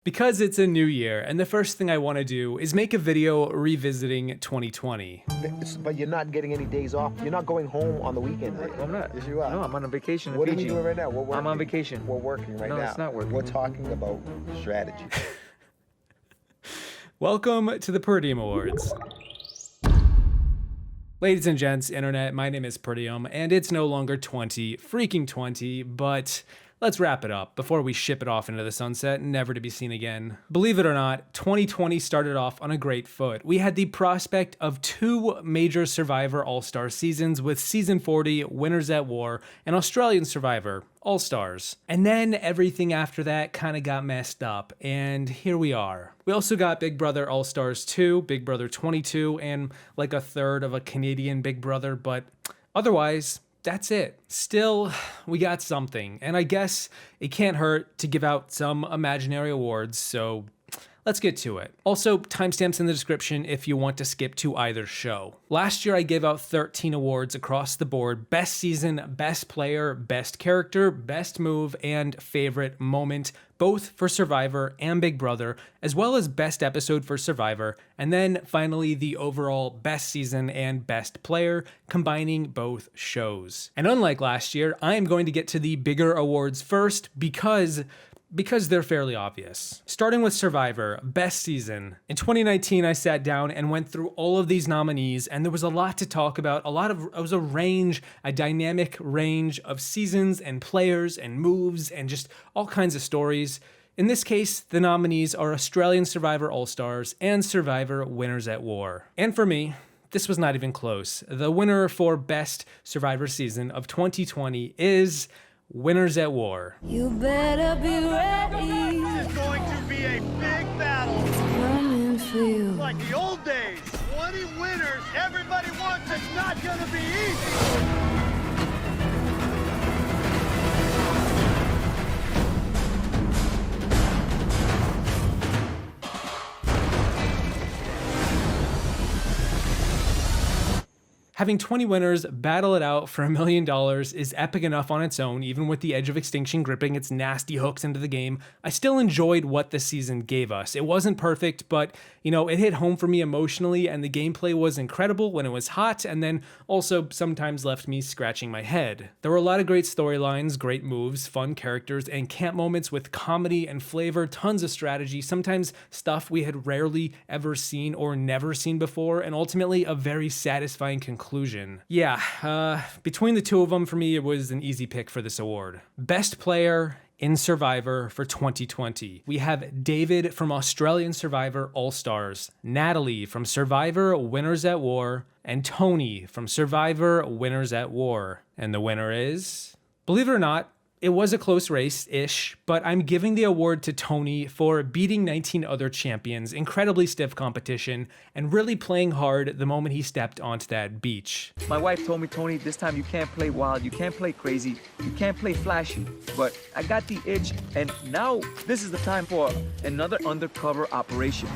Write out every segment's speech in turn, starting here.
Because it's a new year, and the first thing I want to do is make a video revisiting 2020. But you're not getting any days off. You're not going home on the weekend. No, I'm not. Yes, you are. No, I'm on a vacation in What are Fiji. we doing right now? We're working. I'm on vacation. We're working right now. No, it's not working. We're talking about strategy. Welcome to the Peridiam Awards. Ladies and gents, internet, my name is Peridiam, and it's no longer 20, but let's wrap it up before we ship it off into the sunset, never to be seen again. Believe it or not, 2020 started off on a great foot. We had the prospect of two major Survivor All-Star seasons with Season 40, Winners at War, and Australian Survivor, All-Stars. And then everything after that kind of got messed up, and here we are. We also got Big Brother All-Stars 2, Big Brother 22, and like a third of a Canadian Big Brother, but otherwise, that's it. Still, we got something, and I guess it can't hurt to give out some imaginary awards, so let's get to it. Also, timestamps in the description if you want to skip to either show. Last year, I gave out 13 awards across the board: Best Season, Best Player, Best Character, Best Move, and Favorite Moment, both for Survivor and Big Brother, as well as Best Episode for Survivor, and then finally the overall Best Season and Best Player, combining both shows. And unlike last year, I am going to get to the bigger awards first because they're fairly obvious. Starting with Survivor, Best Season. In 2019, I sat down and went through all of these nominees, and there was a lot to talk about. It was a dynamic range of seasons and players and moves and just all kinds of stories. In this case, the nominees are Australian Survivor All-Stars and Survivor Winners at War. And for me, this was not even close. The winner for Best Survivor Season of 2020 is Winners at War. You better be ready. This is going to be a big battle. Coming for you. Like the old days. 20 winners. Everybody wants. It's not going to be easy. Having 20 winners battle it out for $1 million is epic enough on its own, even with the edge of extinction gripping its nasty hooks into the game. I still enjoyed what the season gave us. It wasn't perfect, but it hit home for me emotionally, and the gameplay was incredible when it was hot, and then also sometimes left me scratching my head. There were a lot of great storylines, great moves, fun characters, and camp moments with comedy and flavor, tons of strategy, sometimes stuff we had rarely ever seen or never seen before, and ultimately a very satisfying conclusion. Yeah, between the two of them, for me, it was an easy pick for this award. Best Player in Survivor for 2020. We have David from Australian Survivor All-Stars, Natalie from Survivor Winners at War, and Tony from Survivor Winners at War. And the winner is, believe it or not, it was a close race-ish, but I'm giving the award to Tony for beating 19 other champions, incredibly stiff competition, and really playing hard the moment he stepped onto that beach. My wife told me, Tony, this time you can't play wild, you can't play crazy, you can't play flashy. But I got the itch, and now this is the time for another undercover operation.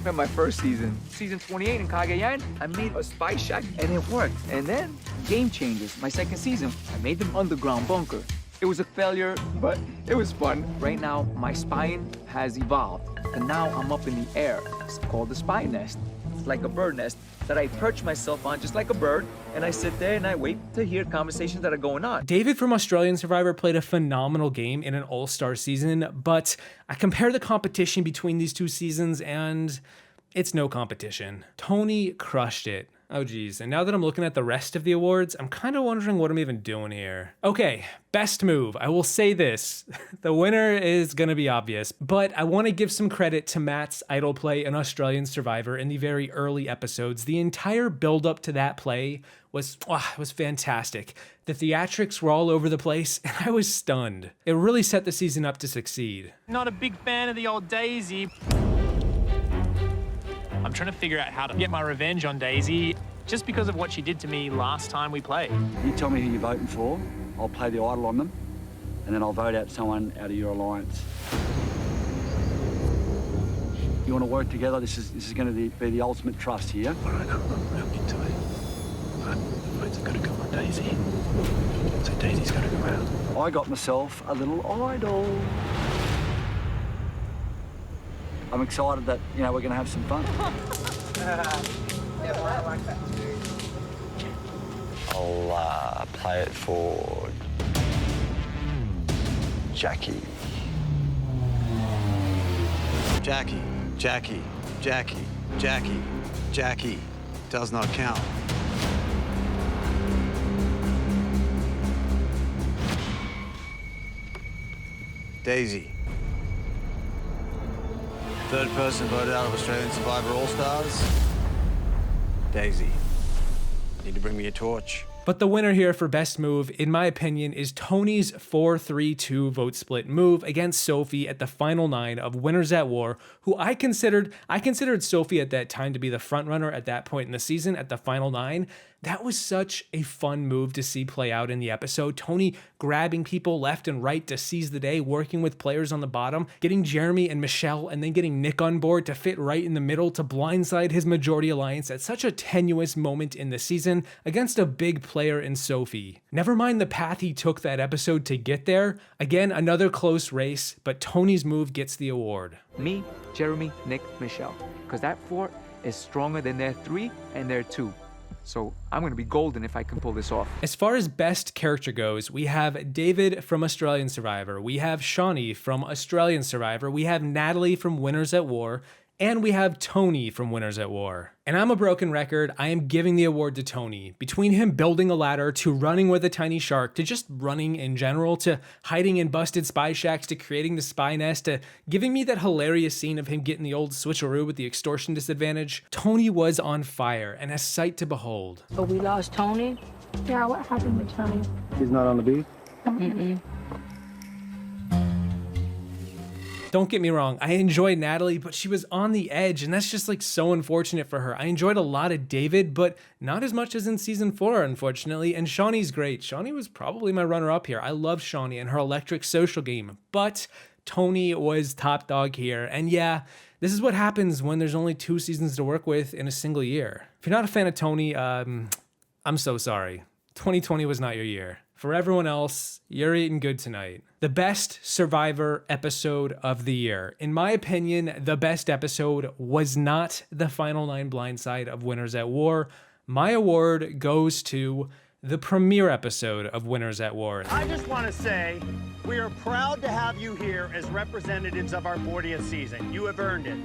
In my first season, season 28 in Cagayan, I made a spy shack, and it worked. And then, Game Changers, my second season, I made them underground bunker. It was a failure, but it was fun. Right now, my spine has evolved, and now I'm up in the air. It's called the spy nest. It's like a bird nest that I perch myself on just like a bird, and I sit there and I wait to hear conversations that are going on. David from Australian Survivor played a phenomenal game in an all-star season, but I compare the competition between these two seasons, and it's no competition. Tony crushed it. Oh geez, and now that I'm looking at the rest of the awards, I'm kind of wondering what I'm even doing here. Okay, best move. I will say this, the winner is gonna be obvious, but I wanna give some credit to Matt's idol play in Australian Survivor in the very early episodes. The entire build up to that play was fantastic. The theatrics were all over the place, and I was stunned. It really set the season up to succeed. Not a big fan of the old Daisy. I'm trying to figure out how to get my revenge on Daisy just because of what she did to me last time we played. You tell me who you're voting for, I'll play the idol on them, and then I'll vote out someone out of your alliance. You want to work together? This is going to be the ultimate trust here. All right, I'm into it. But the votes are going to go on Daisy. So Daisy's going to go out. I got myself a little idol. I'm excited that, you know, we're going to have some fun. I'll play it for Jackie. Jackie, Jackie, Jackie, Jackie, Jackie. Does not count. Daisy. Third person voted out of Australian Survivor All-Stars. Daisy. Need to bring me a torch. But the winner here for best move, in my opinion, is Tony's 4-3-2 vote split move against Sophie at the final 9 of Winners at War, who I considered Sophie at that time to be the front runner at that point in the season at the final 9. That was such a fun move to see play out in the episode. Tony grabbing people left and right to seize the day, working with players on the bottom, getting Jeremy and Michelle, and then getting Nick on board to fit right in the middle to blindside his majority alliance at such a tenuous moment in the season against a big player in Sophie. Never mind the path he took that episode to get there. Again, another close race, but Tony's move gets the award. Me, Jeremy, Nick, Michelle. Because that 4 is stronger than their 3 and their 2. So I'm going to be golden if I can pull this off. As far as best character goes, we have David from Australian Survivor, we have Shawnee from Australian Survivor, we have Natalie from Winners at War, and we have Tony from Winners at War. And I'm a broken record, I am giving the award to Tony. Between him building a ladder, to running with a tiny shark, to just running in general, to hiding in busted spy shacks, to creating the spy nest, to giving me that hilarious scene of him getting the old switcheroo with the extortion disadvantage, Tony was on fire and a sight to behold. But we lost Tony. Yeah, what happened with Tony? He's not on the beat? Mm-mm. Don't get me wrong, I enjoyed Natalie, but she was on the edge, and that's just like so unfortunate for her. I enjoyed a lot of David, but not as much as in season 4, unfortunately, and Shawnee's great. Shawnee was probably my runner-up here. I love Shawnee and her electric social game, but Tony was top dog here, and yeah, this is what happens when there's only 2 seasons to work with in a single year. If you're not a fan of Tony, I'm so sorry. 2020 was not your year. For everyone else, you're eating good tonight. The best Survivor episode of the year. In my opinion, the best episode was not the final 9 blindside of Winners at War. My award goes to the premiere episode of Winners at War. I just want to say we are proud to have you here as representatives of our 40th season. You have earned it.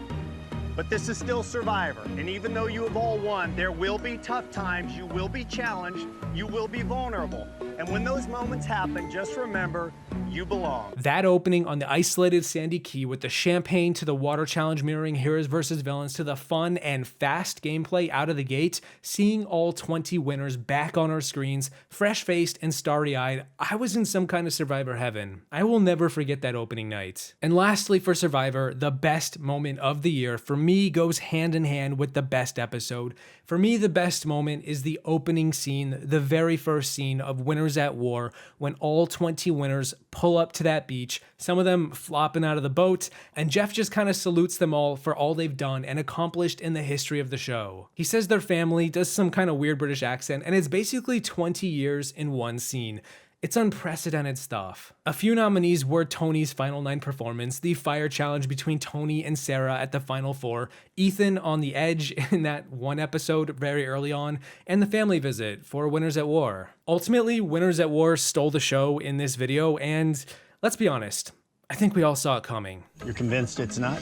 But this is still Survivor, and even though you have all won, there will be tough times, you will be challenged, you will be vulnerable. And when those moments happen, just remember, you belong. That opening on the isolated sandy key with the champagne to the water challenge mirroring heroes versus villains to the fun and fast gameplay out of the gate, seeing all 20 winners back on our screens, fresh-faced and starry-eyed, I was in some kind of Survivor heaven. I will never forget that opening night. And lastly for Survivor, the best moment of the year for me goes hand in hand with the best episode. For me, the best moment is the opening scene, the very first scene of Winners at War, when all 20 winners pull up to that beach, some of them flopping out of the boat, and Jeff just kind of salutes them all for all they've done and accomplished in the history of the show. He says their family, does some kind of weird British accent, and it's basically 20 years in one scene. It's unprecedented stuff. A few nominees were Tony's Final 9 performance, the fire challenge between Tony and Sarah at the Final 4, Ethan on the edge in that one episode very early on, and the family visit for Winners at War. Ultimately, Winners at War stole the show in this video, and let's be honest, I think we all saw it coming. You're convinced it's not?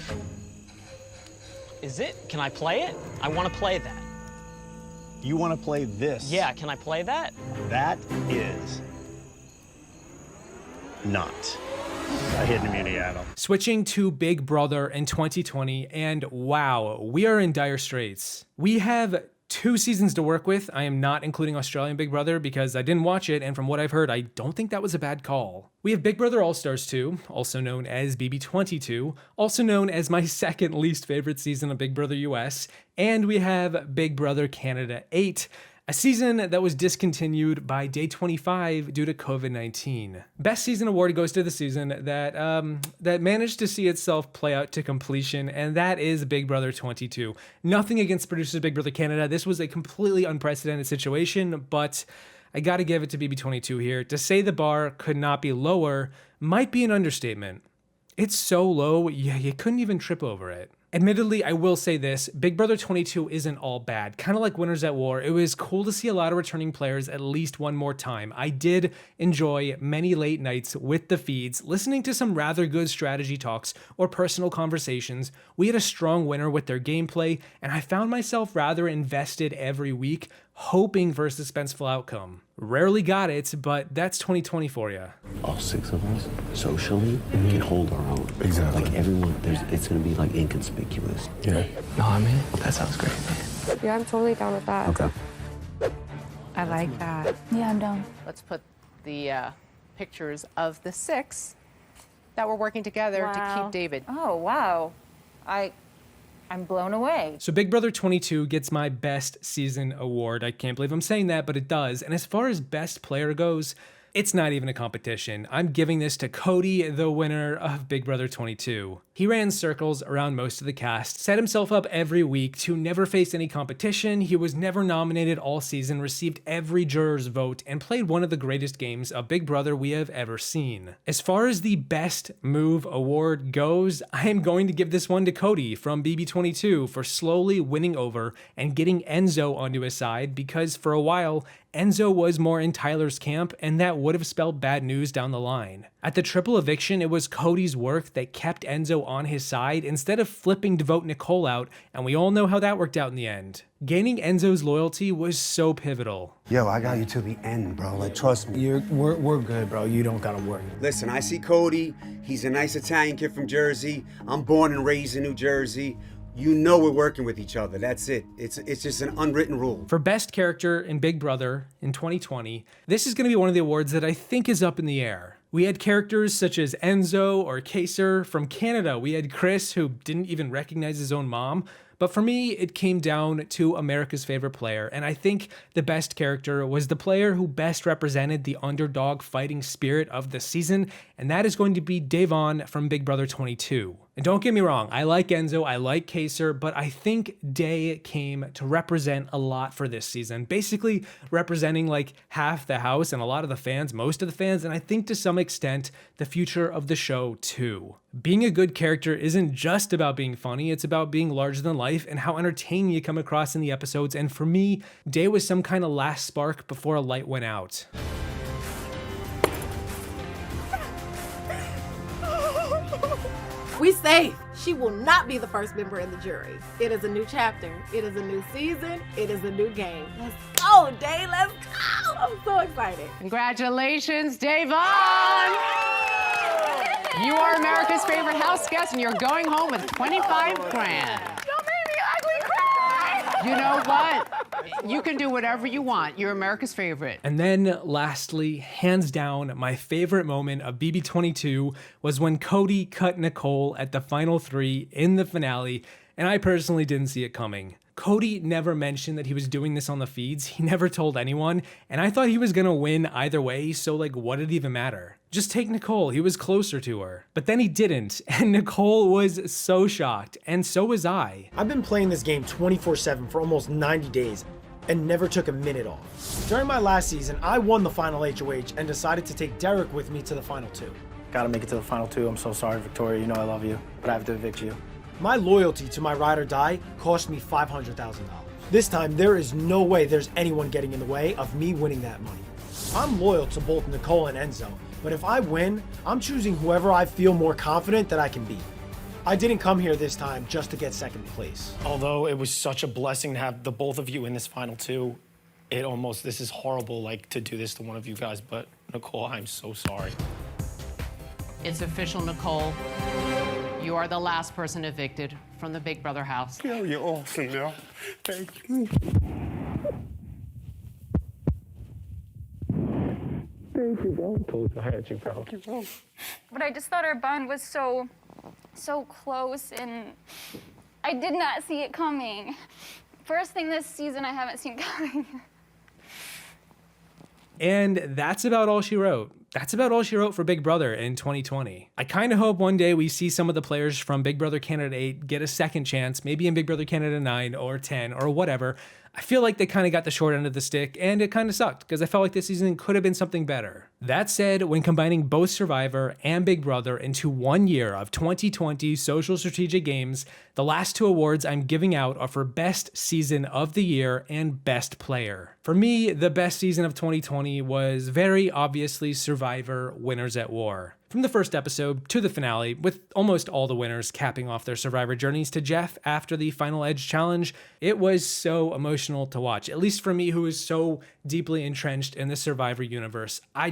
Is it? Can I play it? I want to play that. You want to play this? Yeah, can I play that? That is not a hidden immunity idol. Switching to Big Brother in 2020, and wow, we are in dire straits. We have 2 seasons to work with. I am not including Australian Big Brother because I didn't watch it, and from what I've heard, I don't think that was a bad call. We have Big Brother All-Stars 2, also known as BB22, also known as my second least favorite season of Big Brother US, and we have Big Brother Canada 8, a season that was discontinued by day 25 due to COVID-19. Best season award goes to the season that managed to see itself play out to completion, and that is Big Brother 22. Nothing against producers of Big Brother Canada. This was a completely unprecedented situation, but I gotta give it to BB22 here. To say the bar could not be lower might be an understatement. It's so low, yeah, you couldn't even trip over it. Admittedly, I will say this, Big Brother 22 isn't all bad. Kind of like Winners at War, it was cool to see a lot of returning players at least one more time. I did enjoy many late nights with the feeds, listening to some rather good strategy talks or personal conversations. We had a strong winner with their gameplay, and I found myself rather invested every week, hoping for a suspenseful outcome. Rarely got it, but that's 2020 for you. All 6 of us, socially, can hold our own. Exactly. Like everyone, it's gonna be like inconspicuous. Yeah. No, I mean, that sounds great, man. Yeah, I'm totally down with that. Okay. I like that. Yeah, I'm down. Let's put the pictures of the 6 that were working together to keep David. Oh, wow. I'm blown away. So Big Brother 22 gets my best season award. I can't believe I'm saying that, but it does. And as far as best player goes, it's not even a competition. I'm giving this to Cody, the winner of Big Brother 22. He ran circles around most of the cast, set himself up every week to never face any competition. He was never nominated all season, received every juror's vote, and played one of the greatest games of Big Brother we have ever seen. As far as the best move award goes, I am going to give this one to Cody from BB22 for slowly winning over and getting Enzo onto his side, because for a while, Enzo was more in Tyler's camp, and that would have spelled bad news down the line. At the triple eviction, it was Cody's work that kept Enzo on his side instead of flipping to vote Nicole out, and we all know how that worked out in the end. Gaining Enzo's loyalty was so pivotal. Yo, I got you to the end, bro. Like, trust me. We're good, bro. You don't gotta worry. Listen, I see Cody. He's a nice Italian kid from Jersey. I'm born and raised in New Jersey. You know we're working with each other. That's it. It's just an unwritten rule. For Best Character in Big Brother in 2020, this is going to be one of the awards that I think is up in the air. We had characters such as Enzo or Kaser. From Canada, we had Chris, who didn't even recognize his own mom. But for me, it came down to America's favorite player, and I think the best character was the player who best represented the underdog fighting spirit of the season, and that is going to be Davon from Big Brother 22. And don't get me wrong, I like Enzo, I like Kaser, but I think Day came to represent a lot for this season, basically representing like half the house and a lot of the fans, most of the fans, and I think to some extent the future of the show too. Being a good character isn't just about being funny, it's about being larger than life and how entertaining you come across in the episodes, and for me, Day was some kind of last spark before a light went out. We safe. She will not be the first member in the jury. It is a new chapter. It is a new season. It is a new game. Let's go, Day. Let's go. I'm so excited. Congratulations, Davon! You are America's favorite house guest, and you're going home with 25 grand. Don't make me ugly cry. You know what? You can do whatever you want. You're America's favorite. And then lastly, hands down, my favorite moment of BB22 was when Cody cut Nicole at the final 3 in the finale, and I personally didn't see it coming. Cody never mentioned that he was doing this on the feeds. He never told anyone, and I thought he was gonna win either way, so like, what did it even matter? Just take Nicole, he was closer to her. But then he didn't, and Nicole was so shocked, and so was I. I've been playing this game 24/7 for almost 90 days and never took a minute off. During my last season, I won the final HOH and decided to take Derek with me to the final 2. Gotta make it to the final 2. I'm so sorry, Victoria. You know I love you, but I have to evict you. My loyalty to my ride or die cost me $500,000. This time, there is no way there's anyone getting in the way of me winning that money. I'm loyal to both Nicole and Enzo, but if I win, I'm choosing whoever I feel more confident that I can beat. I didn't come here this time just to get second place. Although it was such a blessing to have the both of you in this final 2, this is horrible, like, to do this to one of you guys, but Nicole, I'm so sorry. It's official, Nicole. You are the last person evicted from the Big Brother house. Yo, you're awesome, yo. Thank you. Thank you, bro. I had you, bro. Thank you, bro. But I just thought our bond was so close, and I did not see it coming. First thing this season I haven't seen coming. And that's about all she wrote. That's about all she wrote for Big Brother in 2020. I kind of hope one day we see some of the players from Big Brother Canada 8 get a second chance, maybe in Big Brother Canada 9 or 10 or whatever. I feel like they kind of got the short end of the stick, and it kind of sucked because I felt like this season could have been something better. That said, when combining both Survivor and Big Brother into 1 year of 2020 social strategic games, the last 2 awards I'm giving out are for Best Season of the Year and Best Player. For me, the best season of 2020 was very obviously Survivor Winners at War. From the first episode to the finale, with almost all the winners capping off their Survivor journeys to Jeff after the Final Edge challenge, it was so emotional to watch. At least for me, who is so deeply entrenched in the Survivor universe, I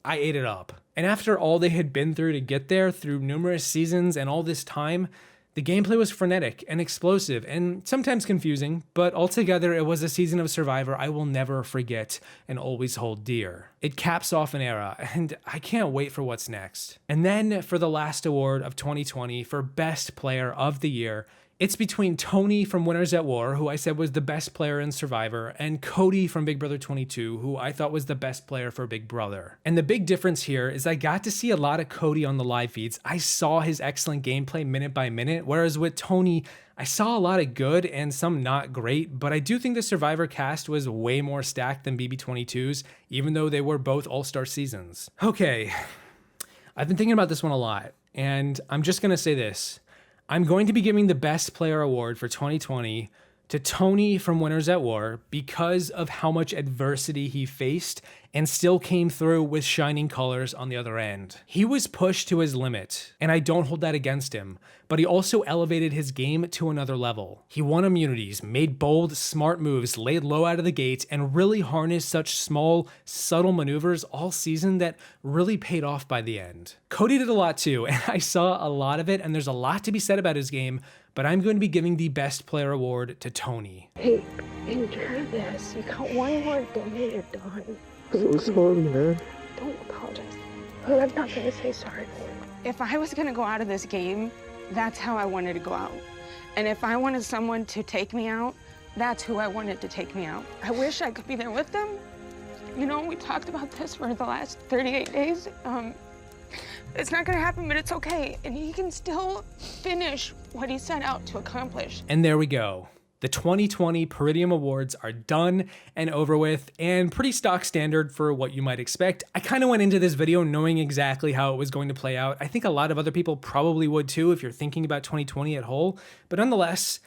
ate it up. And after all they had been through to get there, through numerous seasons and all this time, the gameplay was frenetic and explosive and sometimes confusing, but altogether it was a season of Survivor I will never forget and always hold dear. It caps off an era, and I can't wait for what's next. And then for the last award of 2020 for Best Player of the Year, it's between Tony from Winners at War, who I said was the best player in Survivor, and Cody from Big Brother 22, who I thought was the best player for Big Brother. And the big difference here is I got to see a lot of Cody on the live feeds. I saw his excellent gameplay minute by minute, whereas with Tony, I saw a lot of good and some not great, but I do think the Survivor cast was way more stacked than BB22's, even though they were both all-star seasons. Okay, I've been thinking about this one a lot, and I'm just gonna say this. I'm going to be giving the Best Player Award for 2020 to Tony from Winners at War because of how much adversity he faced and still came through with shining colors on the other end. He was pushed to his limit, and I don't hold that against him, but he also elevated his game to another level. He won immunities, made bold, smart moves, laid low out of the gate, and really harnessed such small, subtle maneuvers all season that really paid off by the end. Cody did a lot too, and I saw a lot of it, and there's a lot to be said about his game, but I'm going to be giving the Best Player Award to Tony. Hey, enjoy this. You got one more day, you're done. I'm so sorry, man. Don't apologize. Look, I'm not gonna say sorry for it. If I was gonna go out of this game, that's how I wanted to go out. And if I wanted someone to take me out, that's who I wanted to take me out. I wish I could be there with them. You know, we talked about this for the last 38 days. It's not gonna happen, but it's okay. And he can still finish what he set out to accomplish. And there we go. The 2020 Peridiam Awards are done and over with, and pretty stock standard for what you might expect. I kind of went into this video knowing exactly how it was going to play out. I think a lot of other people probably would too if you're thinking about 2020 at whole, but nonetheless,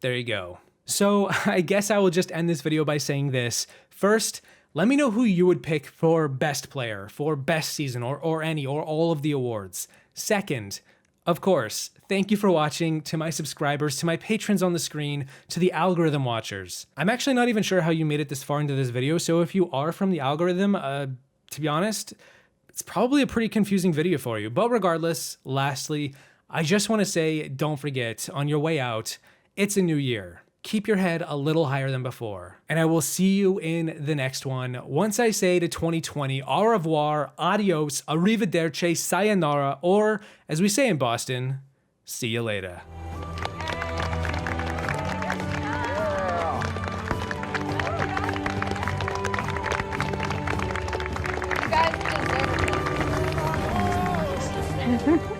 there you go. So I guess I will just end this video by saying this. First, let me know who you would pick for Best Player, for Best Season, or any, or all of the awards. Second, of course, thank you for watching, to my subscribers, to my patrons on the screen, to the algorithm watchers. I'm actually not even sure how you made it this far into this video, so if you are from the algorithm, to be honest, it's probably a pretty confusing video for you. But regardless, lastly, I just want to say, don't forget, on your way out, it's a new year. Keep your head a little higher than before. And I will see you in the next one. Once I say to 2020, au revoir, adios, arrivederci, sayonara, or as we say in Boston, see you later. You guys deserve it.